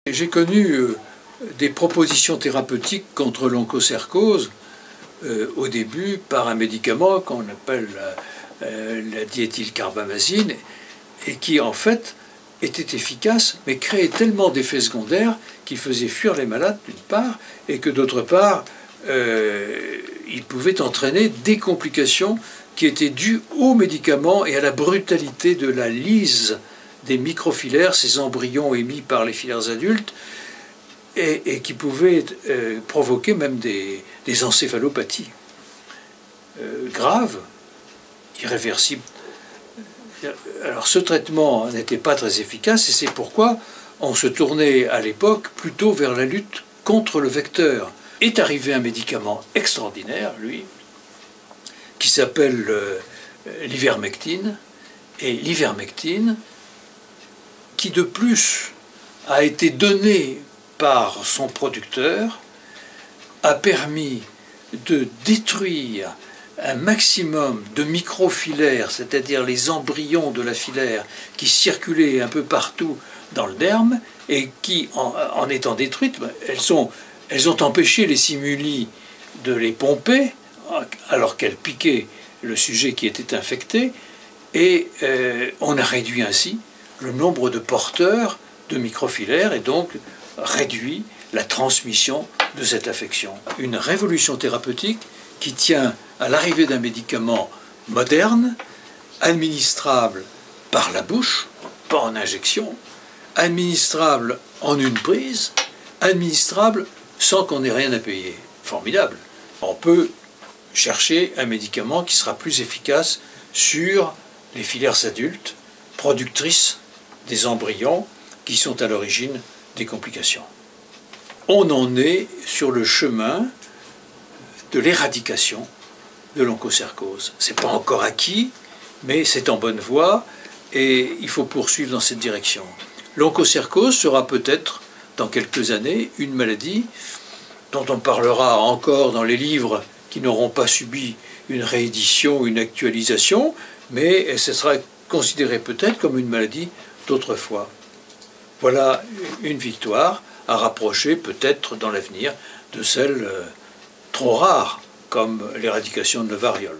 J'ai connu des propositions thérapeutiques contre l'onchocercose au début par un médicament qu'on appelle la diéthylcarbamazine et qui en fait était efficace mais créait tellement d'effets secondaires qu'il faisait fuir les malades d'une part et que d'autre part il pouvait entraîner des complications qui étaient dues aux médicaments et à la brutalité de la lyse des microfilaires, ces embryons émis par les filaires adultes, et qui pouvaient provoquer même des encéphalopathies graves, irréversibles. Alors ce traitement n'était pas très efficace et c'est pourquoi on se tournait à l'époque plutôt vers la lutte contre le vecteur. Est arrivé un médicament extraordinaire, lui, qui s'appelle l'ivermectine, et l'ivermectine, qui de plus a été donné par son producteur, a permis de détruire un maximum de microfilaires, c'est-à-dire les embryons de la filaire qui circulaient un peu partout dans le derme et qui, en étant détruites, elles ont empêché les simuli de les pomper alors qu'elles piquaient le sujet qui était infecté, et on a réduit ainsi le nombre de porteurs de microfilaires et donc réduit la transmission de cette infection. Une révolution thérapeutique qui tient à l'arrivée d'un médicament moderne, administrable par la bouche, pas en injection, administrable en une prise, administrable sans qu'on ait rien à payer. Formidable. On peut chercher un médicament qui sera plus efficace sur les filaires adultes, productrices des embryons qui sont à l'origine des complications. On en est sur le chemin de l'éradication de l'onchocercose. Ce n'est pas encore acquis, mais c'est en bonne voie et il faut poursuivre dans cette direction. L'onchocercose sera peut-être, dans quelques années, une maladie dont on parlera encore dans les livres qui n'auront pas subi une réédition, une actualisation, mais ce sera considéré peut-être comme une maladie d'autrefois. Voilà une victoire à rapprocher peut-être dans l'avenir de celle trop rare comme l'éradication de la variole.